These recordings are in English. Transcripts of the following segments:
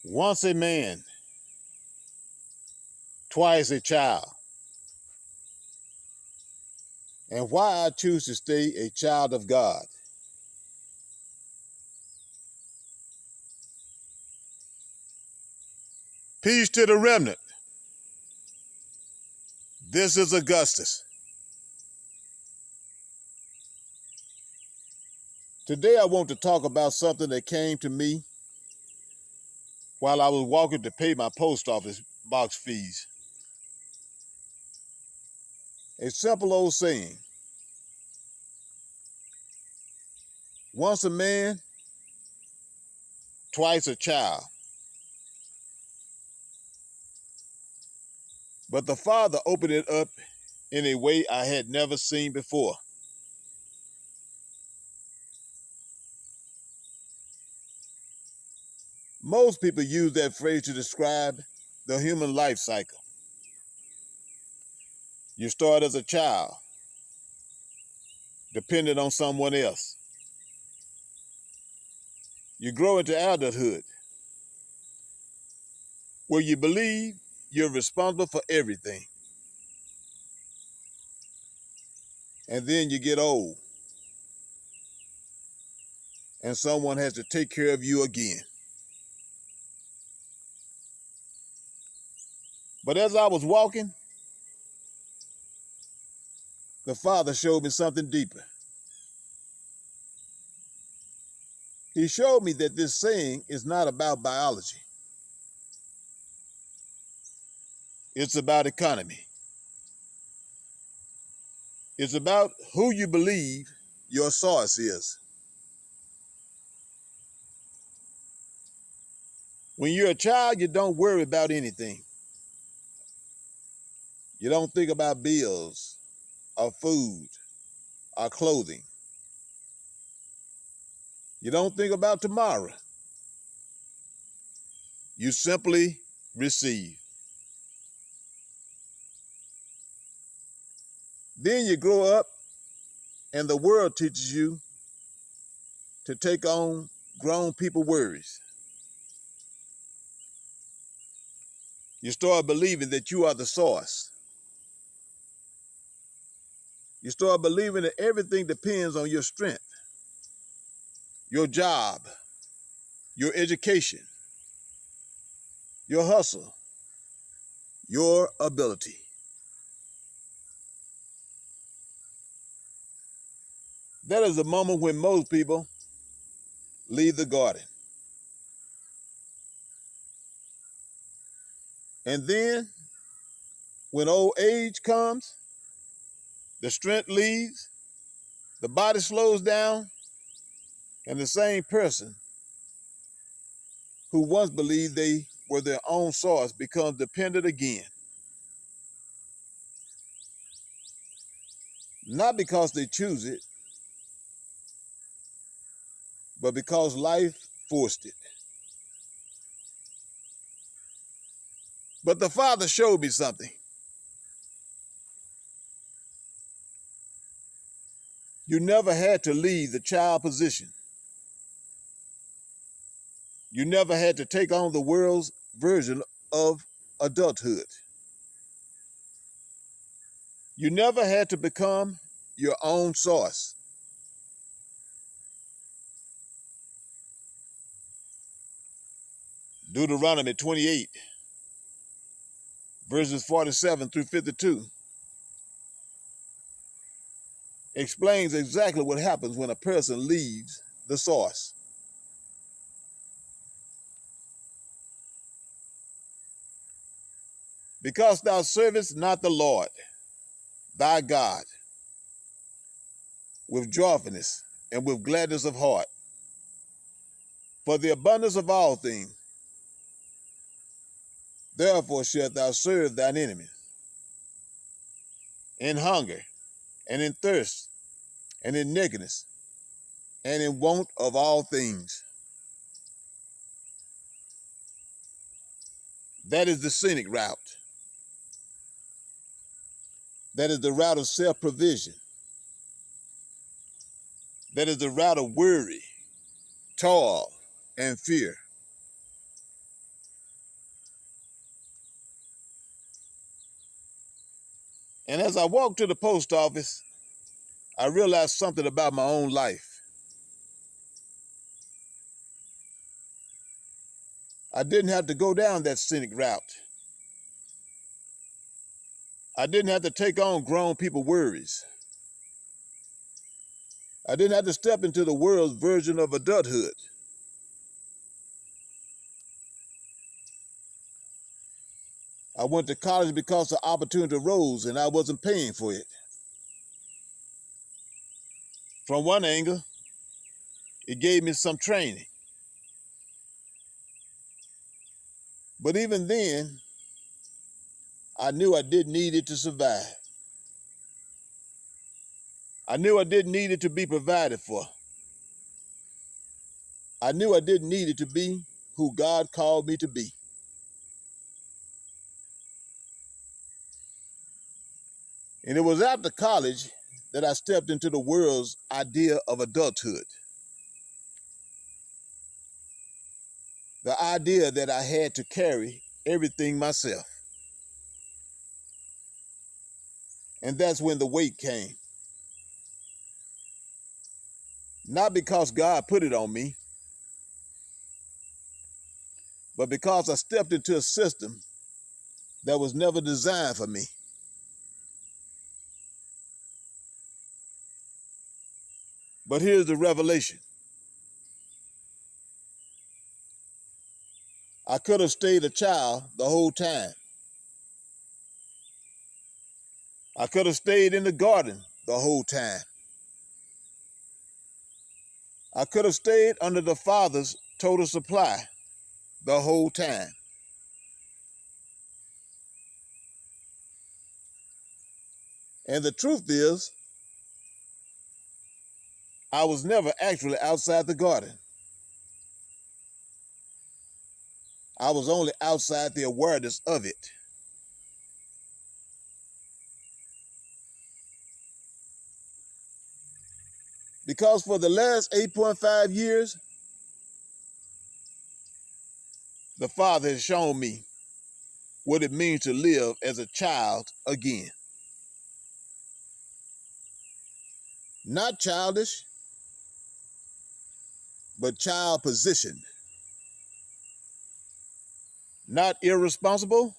Once a man, twice a child. And why I choose to stay a child of God. Peace to the remnant. This is Augustus. Today I want to talk about something that came to me while I was walking to pay my post office box fees. A simple old saying. Once a man, twice a child. But the Father opened it up in a way I had never seen before. Most people use that phrase to describe the human life cycle. You start as a child, dependent on someone else. You grow into adulthood, where you believe you're responsible for everything. And then you get old, and someone has to take care of you again. But as I was walking, the Father showed me something deeper. He showed me that this saying is not about biology. It's about economy. It's about who you believe your source is. When you're a child, you don't worry about anything. You don't think about bills or food or clothing. You don't think about tomorrow. You simply receive. Then you grow up and the world teaches you to take on grown people worries. You start believing that you are the source. You start believing that everything depends on your strength, your job, your education, your hustle, your ability. That is the moment when most people leave the garden. And then, when old age comes, the strength leaves, the body slows down, and the same person who once believed they were their own source becomes dependent again. Not because they choose it, but because life forced it. But the Father showed me something. You never had to leave the child position. You never had to take on the world's version of adulthood. You never had to become your own source. Deuteronomy 28, verses 47 through 52, explains exactly what happens when a person leaves the source. Because thou servest not the Lord, thy God, with joyfulness and with gladness of heart, for the abundance of all things. Therefore shalt thou serve thine enemies, in hunger, and in thirst, and in nakedness, and in want of all things. That is the scenic route. That is the route of self-provision. That is the route of worry, toil, and fear. And as I walked to the post office, I realized something about my own life. I didn't have to go down that scenic route. I didn't have to take on grown people worries. I didn't have to step into the world's version of adulthood. I went to college because the opportunity arose and I wasn't paying for it. From one angle, it gave me some training. But even then, I knew I didn't need it to survive. I knew I didn't need it to be provided for. I knew I didn't need it to be who God called me to be. And it was after college that I stepped into the world's idea of adulthood. The idea that I had to carry everything myself. And that's when the weight came. Not because God put it on me, but because I stepped into a system that was never designed for me. But here's the revelation. I could have stayed a child the whole time. I could have stayed in the garden the whole time. I could have stayed under the Father's total supply the whole time. And the truth is, I was never actually outside the garden. I was only outside the awareness of it. Because for the last 8.5 years, the Father has shown me what it means to live as a child again. Not childish, but child positioned. Not irresponsible,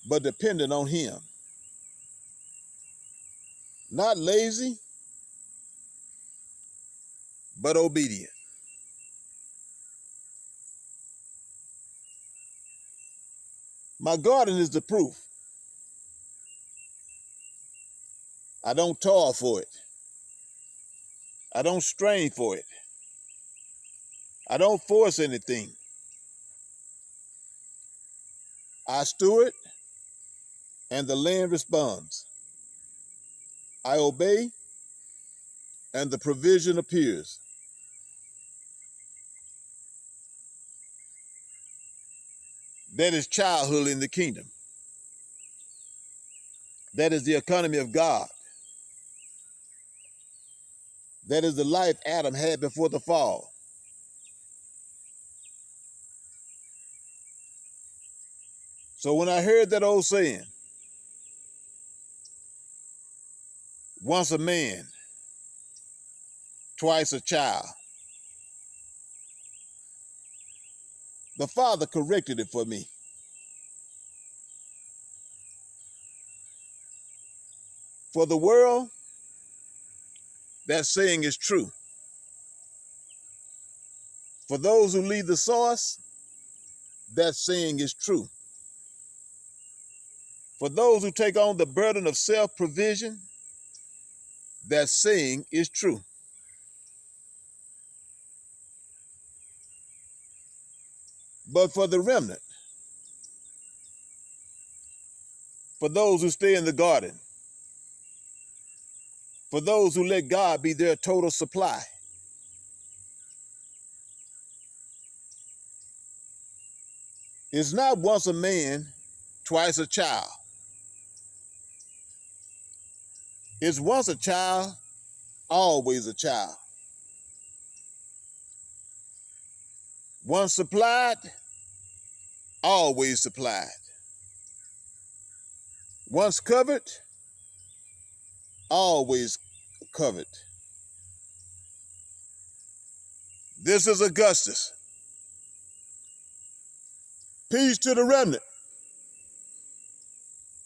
but dependent on Him. Not lazy, but obedient. My garden is the proof. I don't toil for it. I don't strain for it. I don't force anything. I steward, and the land responds. I obey, and the provision appears. That is childhood in the kingdom. That is the economy of God. That is the life Adam had before the fall. So when I heard that old saying, once a man, twice a child, the Father corrected it for me. For the world, that saying is true. For those who leave the source, that saying is true. For those who take on the burden of self-provision, that saying is true. But for the remnant, for those who stay in the garden, for those who let God be their total supply, it's not once a man, twice a child. It's once a child, always a child. Once supplied, always supplied. Once covered, always covered. This is Augustus. Peace to the remnant.